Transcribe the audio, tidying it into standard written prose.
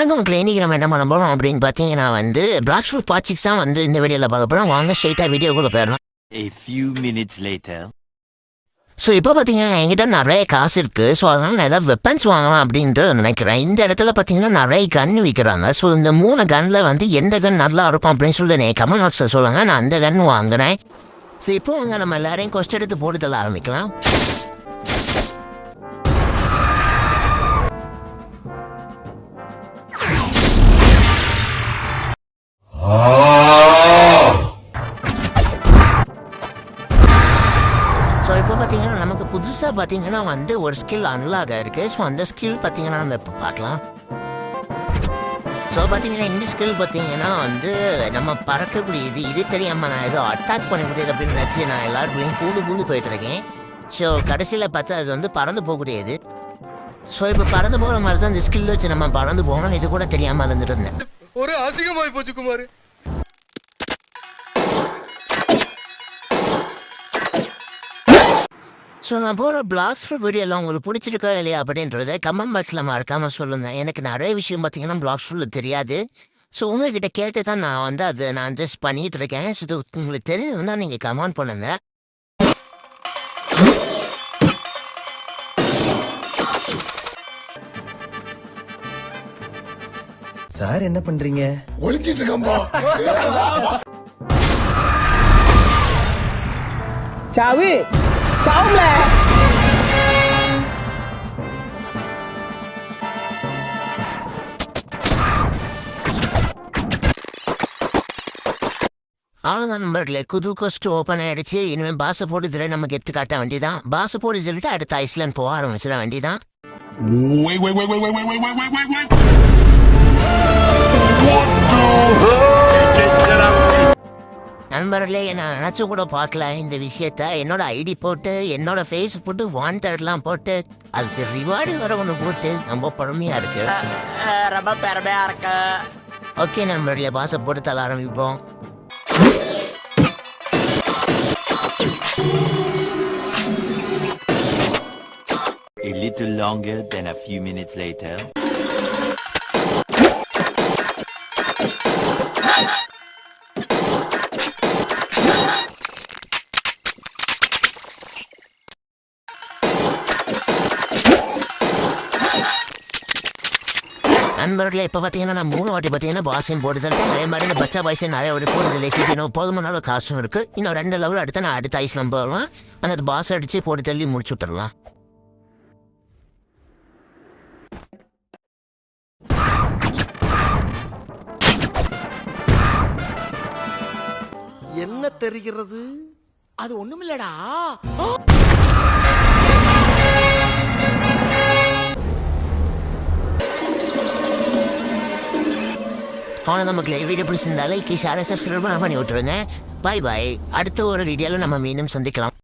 வணக்கம் மக்களே, இன்னைக்கு நம்ம என்ன பண்ண போகிறோம் அப்படின்னு பார்த்தீங்கன்னா பிளாக்ஸ்போர்ட் பார்ட் 6 தான் இந்த வீடியோவில் பார்க்க போகிறோம். வாங்க ஸ்ட்ரெயிட்டாக வீடியோக்குள்ளே போயிடலாம். A few minutes later. So இப்போ பார்த்தீங்கன்னா என்கிட்ட நிறைய காசு இருக்குது. ஸோ அதனால் நான் ஏதாவது வெப்பன்ஸ் வாங்கலாம் அப்படின்ட்டு நினைக்கிறேன். இந்த இடத்துல பார்த்தீங்கன்னா நிறைய கன் விற்கிறாங்க. ஸோ இந்த 3 கன்னில் எந்த கன் நல்லா இருக்கும் அப்படின்னு சொல்லிட்டு கமெண்ட் பாக்ஸில் சொல்லுங்கள். நான் அந்த கன் வாங்குறேன். ஸோ இப்போ நம்ம எல்லாரையும் கொஸ்ட் எடுத்து போட்டுதல்ல ஆரம்பிக்கலாம். ஸோ இப்போ பார்த்தீங்கன்னா நமக்கு புதுசாக பார்த்தீங்கன்னா ஒரு ஸ்கில் அன்லாக் ஆகிருக்கு. ஸோ அந்த ஸ்கில் பார்த்தீங்கன்னா நம்ம இப்போ பார்க்கலாம். ஸோ பார்த்தீங்கன்னா இந்த ஸ்கில் பார்த்தீங்கன்னா நம்ம பறக்கக்கூடியது. இது தெரியாமல் நான் ஏதோ அட்டாக் பண்ணக்கூடியது அப்படின்னு நினச்சி நான் எல்லாருக்குள்ளேயும் பூந்து போயிட்டுருக்கேன். ஸோ கடைசியில் பார்த்தா அது பறந்து போகக்கூடியது. ஸோ இப்போ பறந்து போகிற மாதிரி தான் இந்த ஸ்கில் வச்சு நம்ம பறந்து போகணும். இது கூட தெரியாமல் இருந்துட்டு இருந்தேன். ஒரு அசிங்கமாய் போச்சு குமார். ஸோ நான் போகிற பிளாக்ஸ்போர்ட் வீடியோலாம் உங்களுக்கு பிடிச்சிருக்கா இல்லையா அப்படின்றத கமெண்ட் பாக்ஸில் மறக்காமல் சொல்லுங்கள். எனக்கு நிறைய விஷயம் பார்த்தீங்கன்னா பிளாக்ஸ்போர்ட்டில் தெரியாது. ஸோ உங்கள்கிட்ட கேட்டு தான் நான் அதை நான் ஜஸ்ட் பண்ணிகிட்டு இருக்கேன். ஸோ இது உங்களுக்கு தெரியுதுன்னா நீங்கள் கமெண்ட் பண்ணுங்கள். சார் என்ன பண்றீங்க? ஒளிச்சிட்டு இருக்கம்பா. சாவு சாவுல அவ்வளோதான் நம்பர்ல புது கோஸ்ட் ஓப்பன் ஆகிடுச்சு. இனிமேல் பாசை போட்டு நமக்கு எடுத்து காட்ட வேண்டியதான். பாசை போட்டு சொல்லிட்டு அடுத்த ஐஸ்லாண்ட் போக ஆரம்பிச்சிட வேண்டியதான். நண்பர்களே, நான் நினச்சி கூட பார்க்கல இந்த விஷயத்த. என்னோட ஐடி போட்டு என்னோட ஃபேஸ் போட்டு வாண்டட்லாம் போட்டு அதுக்கு ரிவார்டு வர ஒன்று போட்டு ரொம்ப பொறுமையாக இருக்கு. ரொம்ப பெருமையா இருக்கு. ஓகே நண்பர்களே, பாசை போட்டு தர ஆரம்பிப்போம். A little longer than a few minutes later. நண்பர்களே, இப்போ பார்த்தீங்கன்னா நான் 3 வாட்டி பார்த்தீங்கன்னா பாஸையும் போட்டு தரேன். அதே மாதிரி இந்த பச்சா பாய்ஸையும் நிறைய ஒரு போட்டு லேசிக்கணும். போதுமான அளவு காசும் இருக்குது. இன்னும் 2 லெவல் அடுத்து நான் அடுத்த ஐஸ் நம்ப வருவேன். ஆனால் அது பாஸ் அடித்து போட்டு தள்ளி முடிச்சு விட்டுறலாம். என்ன தெரிகிறது? அது ஒண்ணுமில்லடா. ஆனால் நமக்கு வீடியோ பிடிச்சிருந்தாலே ஷேர் சப்ஸ்கிரைப் பண்ணி விட்டுருங்க. பாய் பாய். அடுத்த ஒரு வீடியோவில் நம்ம மீண்டும் சந்திக்கலாம்.